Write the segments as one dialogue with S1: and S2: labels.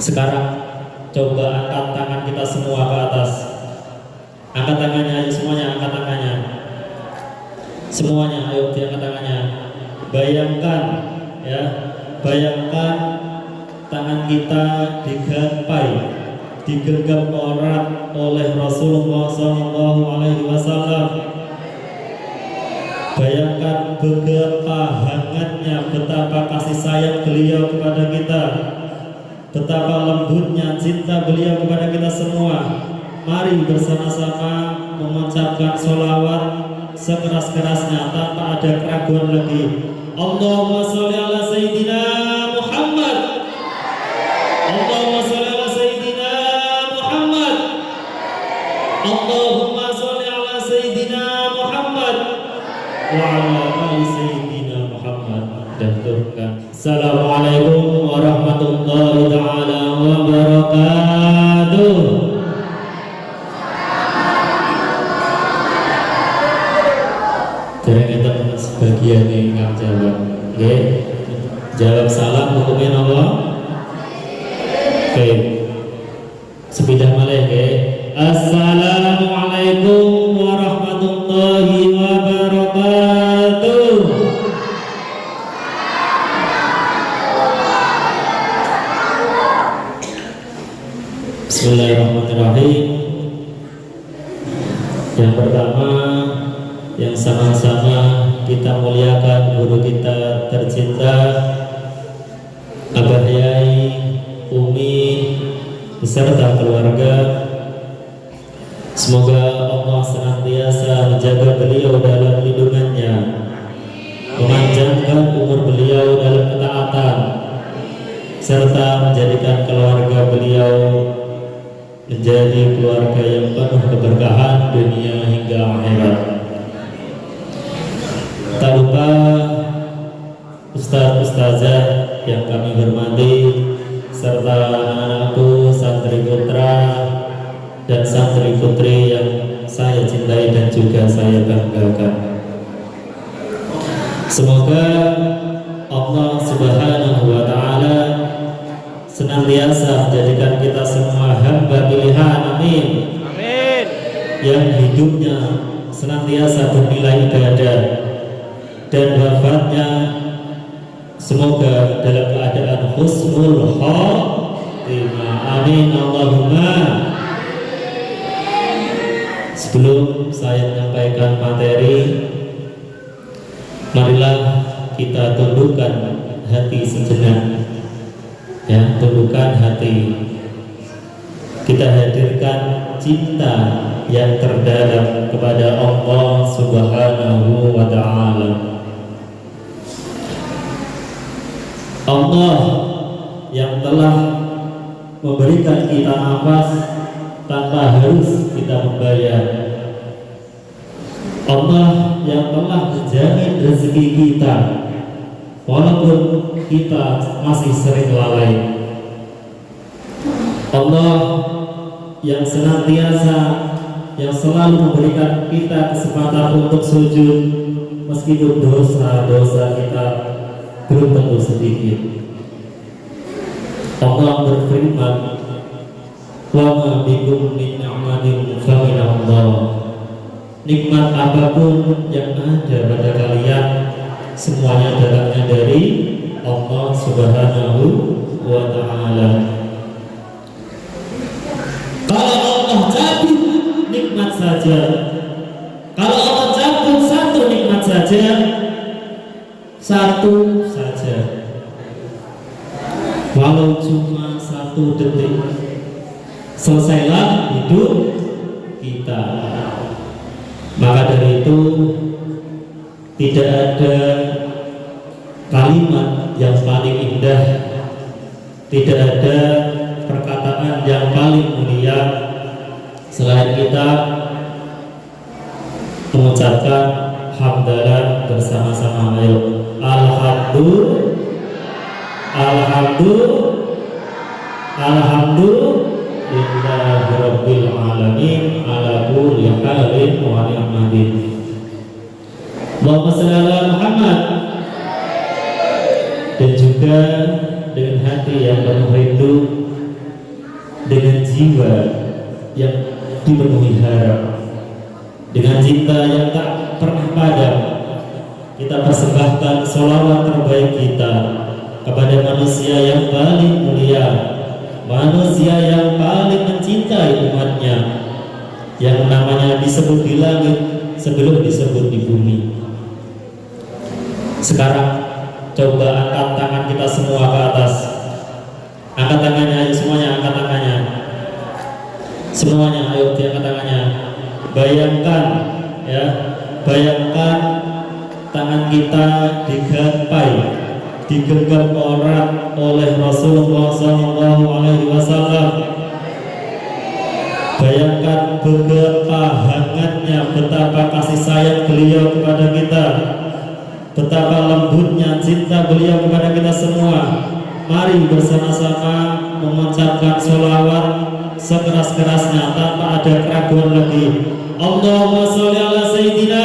S1: Sekarang coba angkat tangan kita semua ke atas. Angkat tangannya, ayo semuanya angkat tangannya. Semuanya, ayo diangkat tangannya. Bayangkan, ya, bayangkan tangan kita digapai, digenggam erat oleh Rasulullah SAW. Bayangkan betapa hangatnya, betapa kasih sayang beliau kepada kita, betapa lembutnya cinta beliau kepada kita semua. Mari bersama-sama mengucapkan sholawat sekeras-kerasnya tanpa ada keraguan lagi. Allahumma sholli ala Sayyidina Muhammad. Allahumma sholli ala Sayyidina Muhammad. Allahumma sholli ala Sayyidina Muhammad wa ala ali Sayyidina Muhammad. Dan turunkan. Assalamualaikum warahmatullahi ta'ala wabarakatuh. Jadi kita sebagian yang nggak jawab, oke? Jawab salam hukumnya apa? Oke. Sepindah malih, oke? Assalamualaikum warahmatullahi wabarakatuh. Bismillahirrahmanirrahim. Yang pertama, yang sama-sama kita muliakan guru kita tercinta Abah Yai, Umi beserta keluarga. Semoga Allah senantiasa menjaga beliau dalam lindungannya, memanjangkan umur beliau dalam ketaatan, serta menjadikan keluarga beliau menjadi keluarga yang penuh keberkahan dunia hingga akhirat. Tak lupa Ustaz-Ustazah yang kami hormati, serta anak-anakku, santri putra dan santri putri yang saya cintai dan juga saya banggakan. Semoga Allah Subhanahu wa Ta'ala senantiasa menjadikan kita semua hamba pilihan, amin.
S2: Amin.
S1: Yang hidupnya senantiasa bernilai ibadah dan wafatnya semoga dalam keadaan husnul khotimah, amin Allahumma. Sebelum saya menyampaikan materi, marilah kita tundukkan hati sejenak, ya, tundukkan hati. Kita hadirkan cinta yang terdalam kepada Allah Subhanahu wa Ta'ala. Allah yang telah memberikan kita nafas tanpa harus kita membayar. Allah yang telah menjamin rezeki kita walaupun kita masih sering lalai. Allah yang senantiasa, yang selalu memberikan kita kesempatan untuk sujud meskipun dosa-dosa kita belum tentu sedikit. Allah berfirman, wa ma bikum min ni'matin fa min Allah. Nikmat apapun yang ada pada kalian semuanya datangnya dari Allah Subhanahu wa Ta'ala. Kalau Allah cabut nikmat saja, kalau Allah cabut satu nikmat saja, satu saja, walau cuma 1 detik, selesailah hidup kita. Maka dari itu tidak ada kalimat yang paling indah, tidak ada perkataan yang paling mulia selain kita mengucapkan hamdalah bersama-sama. Ayo, alhamdulillahirabbil alamin ala kulli halin wa ni'matin. Allahumma shalli ala Muhammad. Dan juga dengan hati yang penuh rindu dengan jiwa yang dipenuhi harap, dengan cinta yang tak pernah padam, kita persembahkan sholawat terbaik kita kepada manusia yang paling mulia, manusia yang paling mencintai umatnya, yang namanya disebut di langit sebelum disebut di bumi. Sekarang coba angkat tangan kita semua ke atas. Angkat tangannya, ayo semuanya angkat tangannya. Semuanya ayo diangkat tangannya. Bayangkan ya, bayangkan tangan kita digapai, digenggam erat oleh Rasulullah SAW. Bayangkan betapa hangatnya, betapa kasih sayang beliau kepada kita, betapa lembutnya cinta beliau kepada kita semua. Mari bersama-sama mengucapkan sholawat sekeras-kerasnya tanpa ada keraguan lagi. Allahumma sholli ala Sayyidina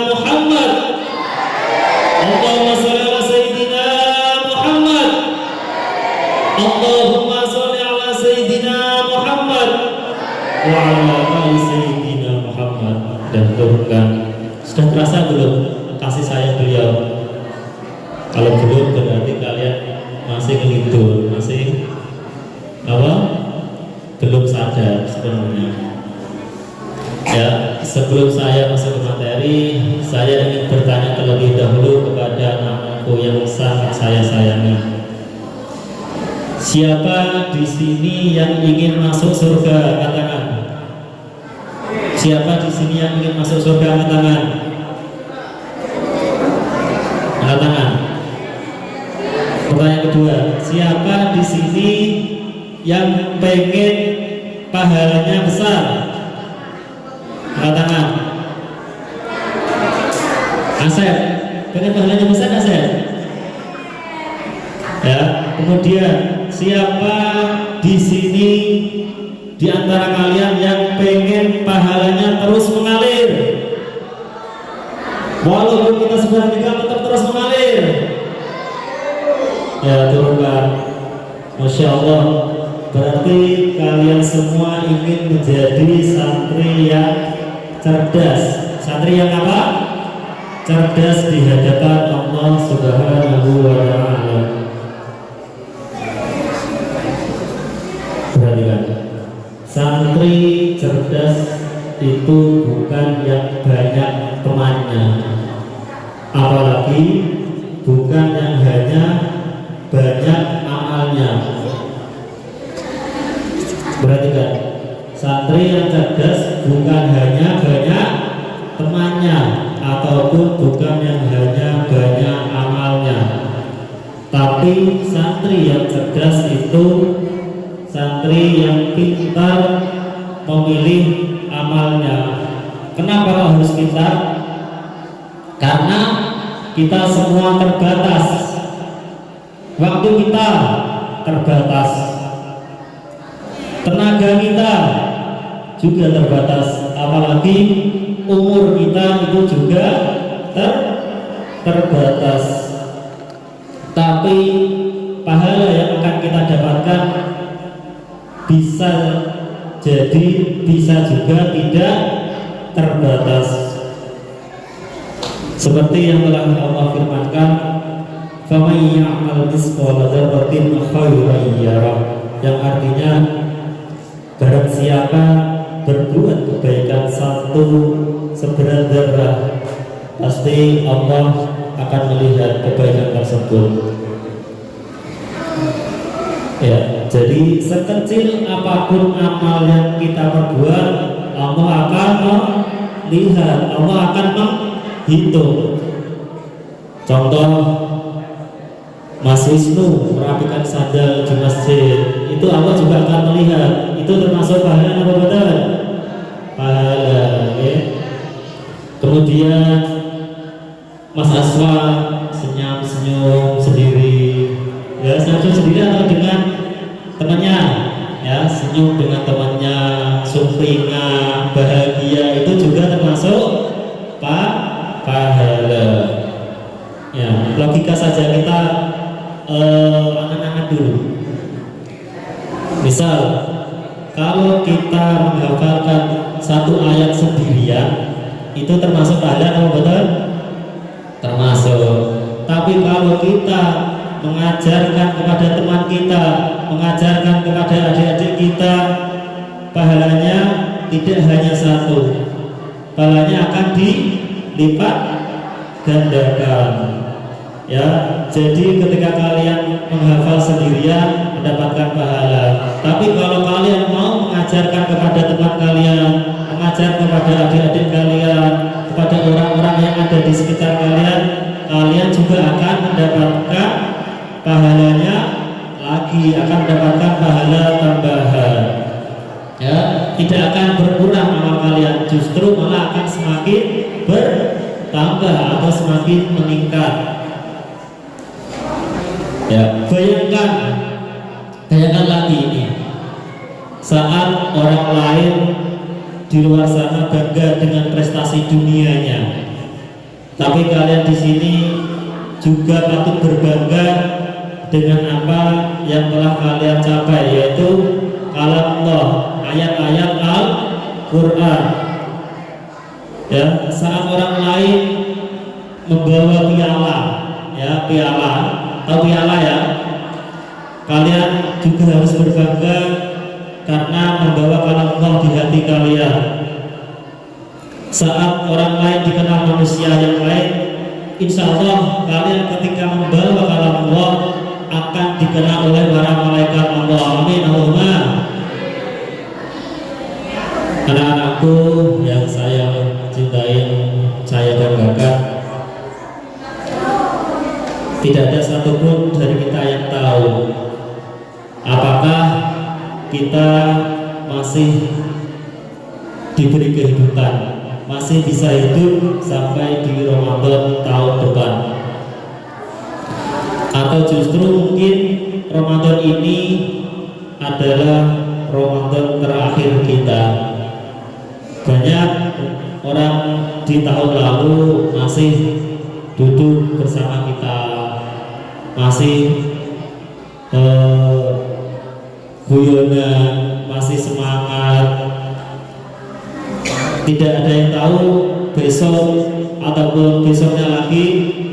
S1: Muhammad. Allahumma sholli ala Sayyidina Muhammad. Allahumma sholli ala Sayyidina Muhammad wa ala ali Sayyidina Muhammad. Dan turunkan. Sudah terasa belum kasih sayang beliau? Kalau belum berarti kalian masih ngelindur, masih apa? Belum sadar sebenarnya. Ya, sebelum saya masuk ke materi, saya ingin bertanya terlebih dahulu kepada anakku yang sangat saya sayangi. Siapa di sini yang ingin masuk surga? Katakan. Siapa di sini yang ingin masuk surga? Katakan. Angkat tangan. Pertanyaan kedua, siapa di sini yang pengen pahalanya besar? Angkat tangan. Asep, pengen pahalanya besar Asep? Ya, kemudian siapa di sini di antara kalian yang pengen pahalanya terus mengalir? Walaupun kita sudah meninggal tetap terus mengalir. Ya, turunkan. Masya Allah. Berarti kalian semua ingin menjadi santri yang cerdas. Santri yang apa? Cerdas di hadapan Allah Subhanahu wa Ta'ala. Perhatikan. Santri cerdas itu bukan yang banyak temannya, apalagi bukan yang hanya banyak amalnya. Perhatikan, santri yang cerdas bukan hanya banyak temannya, ataupun bukan yang hanya banyak amalnya, tapi santri yang cerdas itu santri yang pintar memilih amalnya. Kenapa harus pintar? Karena kita semua terbatas, waktu kita terbatas, tenaga kita juga terbatas, apalagi umur kita itu juga terbatas. Tapi pahala yang akan kita dapatkan bisa jadi bisa juga tidak terbatas. Seperti yang telah Allah firmankan, "Faman ya'mal mithqala dzarratin khairan yarah," yang artinya barang siapa berbuat kebaikan satu seberat zarah, pasti Allah akan melihat kebaikan tersebut. Ya, jadi sekecil apapun amal yang kita perbuat, Allah akan melihat, Allah akan menghitung. Contoh, Mas Wisnu merapikan sandal di masjid, itu Allah juga akan melihat. Itu termasuk pahala apa betul? Pahala, ya. Kemudian Mas Aswa senyum-senyum sendiri, ya, senyum sendiri atau dengan temannya, ya, senyum dengan temannya, sumringah, bahagia, itu juga termasuk pahala. Ya, logika saja kita angan-angan dulu. Misal kalau kita menghafalkan satu ayat sendirian itu termasuk pahala atau betul? Termasuk. Tapi kalau kita mengajarkan kepada teman kita, mengajarkan kepada adik-adik kita, pahalanya tidak hanya satu, pahalanya akan dilipat gandakan. Ya, jadi ketika kalian menghafal sendirian mendapatkan pahala. Tapi kalau kalian mau mengajarkan kepada teman kalian, mengajar kepada adik-adik kalian, kepada orang-orang yang ada di sekitar kalian, kalian juga akan mendapatkan pahalanya lagi, akan mendapatkan pahala tambahan. Ya, tidak akan berkurang amal kalian, justru malah akan semakin bertambah atau semakin meningkat. Ya, bayangkan lagi ini, saat orang lain di luar sana bangga dengan prestasi dunianya, tapi kalian di sini juga patut berbangga dengan apa yang telah kalian capai, yaitu kalam Allah, ayat-ayat Al-Quran. Ya, saat orang lain membawa piala, ya piala atau piala ya, kalian juga harus berbangga karena membawa kalam Allah di hati kalian. Saat orang lain dikenal manusia yang lain, insya Allah kalian ketika membawa kalam Allah akan dikenal oleh para malaikat Allah. Amin Allahumma. Anak-anakku yang saya cintai, saya banggakan, tidak ada satupun dari kita yang tahu apakah kita masih diberi kehidupan, masih bisa hidup sampai di Ramadan tahun depan, atau justru mungkin Ramadan ini adalah Ramadan terakhir kita. Banyak orang di tahun lalu masih duduk bersama kita, masih guyonan, masih semangat. Tidak ada yang tahu besok ataupun besoknya lagi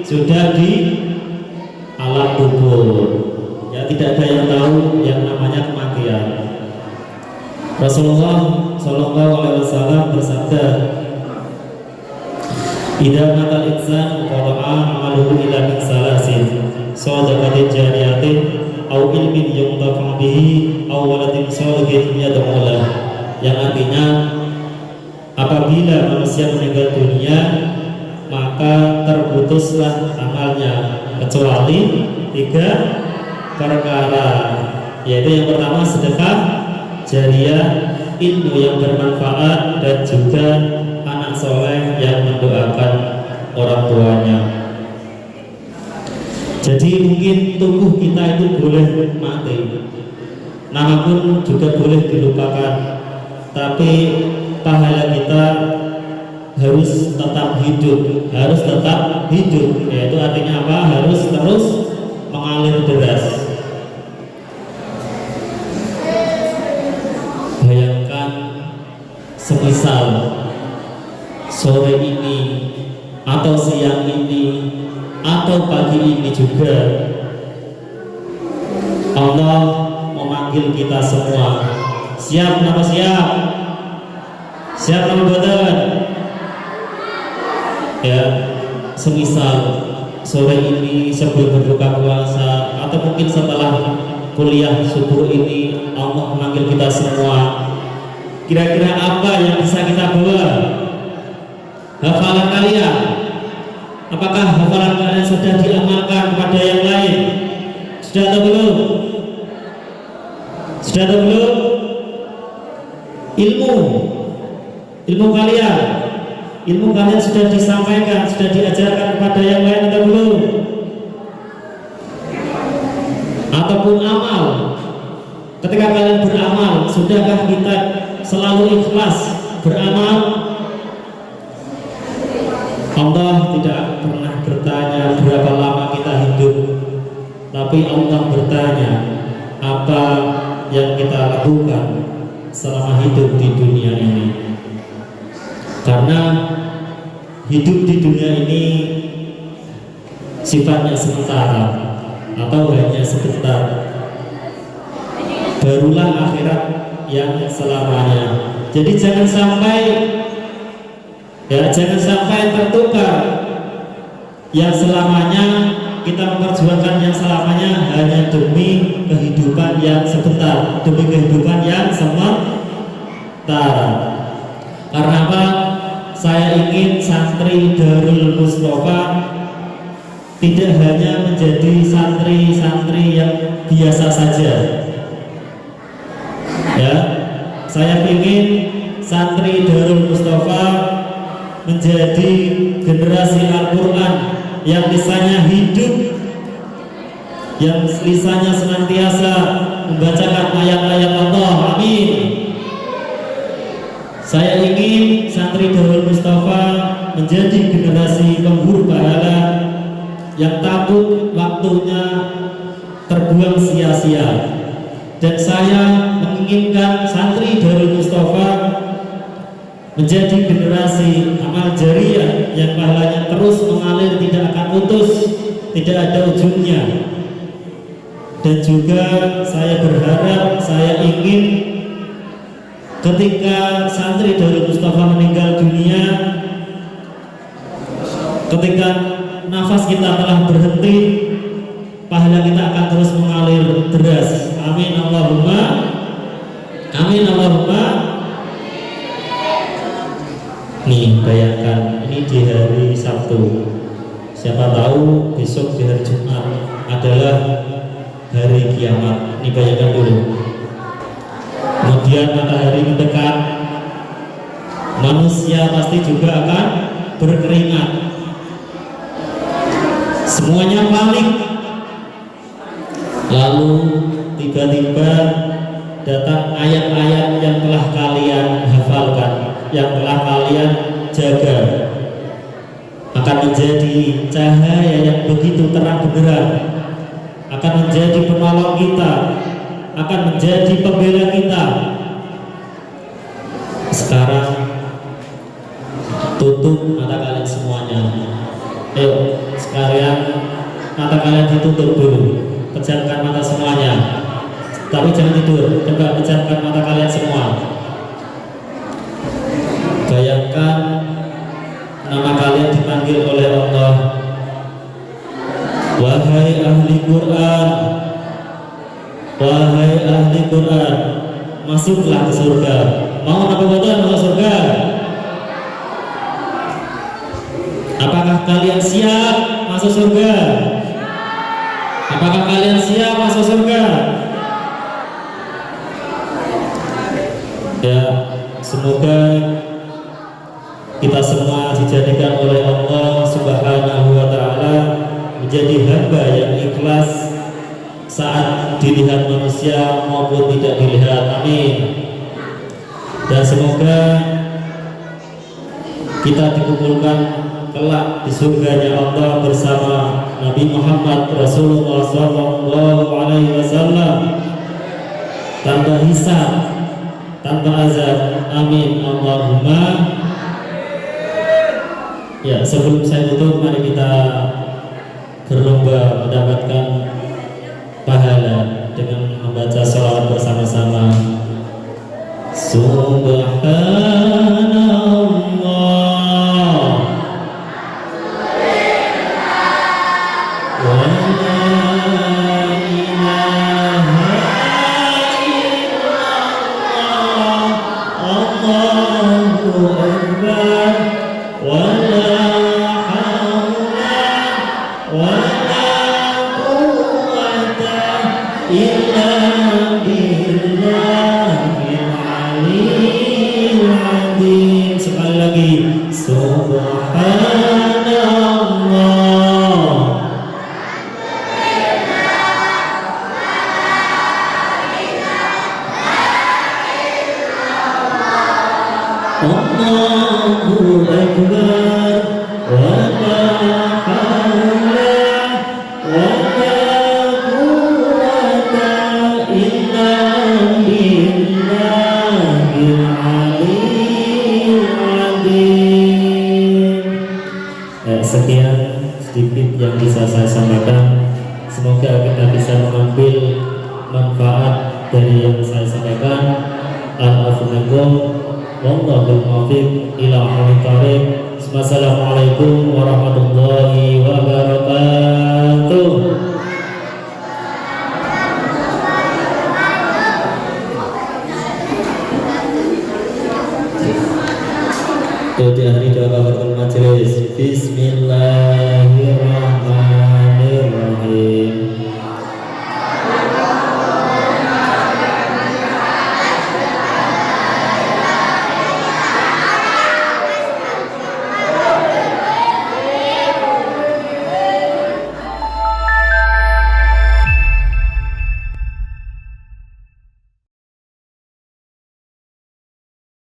S1: sudah di alam kubur. Ya, tidak ada yang tahu yang namanya kematian. Rasulullah Shallallahu Alaihi Wasallam bersabda, "Idza matal insan qata'a amaluhu illa min salasin, shadaqatin jariyatin, aw ilmin yuntafa'u bihi, aw waladin shalihin yad'u lahu." Yang artinya, apabila manusia meninggal dunia, maka terputuslah amalnya kecuali 3 perkara, yaitu yang pertama sedekah jariyah, ilmu yang bermanfaat, dan juga anak soleh yang mendoakan orang tuanya. Jadi mungkin tubuh kita itu boleh mati, nama pun juga boleh dilupakan, tapi pahala kita harus tetap hidup, yaitu artinya apa? Harus terus mengalir deras. Bayangkan semisal sore ini atau siang ini atau pagi ini juga Allah memanggil kita semua. Siap nama siap? Siap nama badan? Ya, semisal sore ini sebelum berbuka puasa atau mungkin setelah kuliah subuh ini Allah memanggil kita semua. Kira-kira apa yang bisa kita bawa? Hafalan kalian? Apakah hafalan kalian sudah diamalkan kepada yang lain? Sudah atau belum? Sudah atau belum? Ilmu kalian sudah disampaikan, sudah diajarkan kepada yang lain atau belum? Ataupun amal, ketika kalian beramal, sudahkah kita selalu ikhlas beramal? Allah tidak pernah bertanya berapa lama kita hidup, tapi Allah bertanya apa yang kita lakukan selama hidup di dunia ini. Karena hidup di dunia ini sifatnya sementara atau hanya sebentar. Barulah akhirat yang selamanya. Jadi jangan sampai tertukar yang selamanya, kita memperjuangkan yang selamanya hanya demi kehidupan yang sebentar, demi kehidupan yang sementara. Karena apa? Saya ingin santri Darul Mustafa tidak hanya menjadi santri-santri yang biasa saja. Ya, saya ingin santri Darul Mustafa menjadi generasi Al-Quran yang lisannya hidup, yang lisannya senantiasa membacakan ayat-ayat Allah. Amin. Saya ingin santri Darul Mustafa menjadi generasi pemburu pahala yang takut waktunya terbuang sia-sia. Dan saya menginginkan santri Darul Mustafa menjadi generasi amal jariah yang pahalanya terus mengalir, tidak akan putus, tidak ada ujungnya. Dan juga saya berharap, saya ingin ketika santri Darul Mustafa meninggal dunia, ketika nafas kita telah berhenti, pahala kita akan terus mengalir deras. Amin Allahumma. Amin Allahumma. Nih, bayangkan ini di hari Sabtu. Siapa tahu besok di hari Jumat adalah hari kiamat. Ini bayangkan dulu. Kemudian matahari mendekat, manusia pasti juga akan berkeringat. Semuanya panik. Lalu tiba-tiba datang ayat-ayat yang telah kalian hafalkan, yang telah kalian jaga, akan menjadi cahaya yang begitu terang benderang, akan menjadi penolong kita, akan menjadi pembela kita. Sekarang tutup mata kalian semuanya. Ayo sekalian, mata kalian ditutup dulu, pejamkan mata semuanya. Tapi jangan tidur, coba pejamkan mata kalian semua. Bayangkan nama kalian dipanggil oleh Allah. Wahai ahli Quran, wahai ahli Quran, masuklah ke surga. Mau apa betul masuk surga? Apakah kalian siap masuk surga? Apakah kalian siap masuk surga? Ya, semoga kita semua dijadikan oleh Allah Subhanahu wa Ta'ala menjadi hamba yang ikhlas saat dilihat manusia maupun tidak dilihat. Amin. Dan semoga kita dikumpulkan kelak di surganya Allah bersama Nabi Muhammad Rasulullah SAW tanpa hisab, tanpa azab. Amin Allahumma. Ya, sebelum saya tutup, mari kita berlomba mendapatkan pahala dengan membaca sholawat bersama-sama. Subhanallah wa la ilaha illallah, Allahu akbar, wa la hawla wa la quwwata illa billahil aliyyil azim. Sekali lagi, subhanallah. Allahu akbar, wa la hawla wa la quwwata illa billah. saya sampaikan. Semoga kita bisa mengambil manfaat dari yang saya sampaikan. Al-Afunikum wallahul muwaffiq ila aqwamit thoriq. Wassalamualaikum warahmatullahi wabarakatuh. Di akhir doa kafaratul majelis. Bismillah.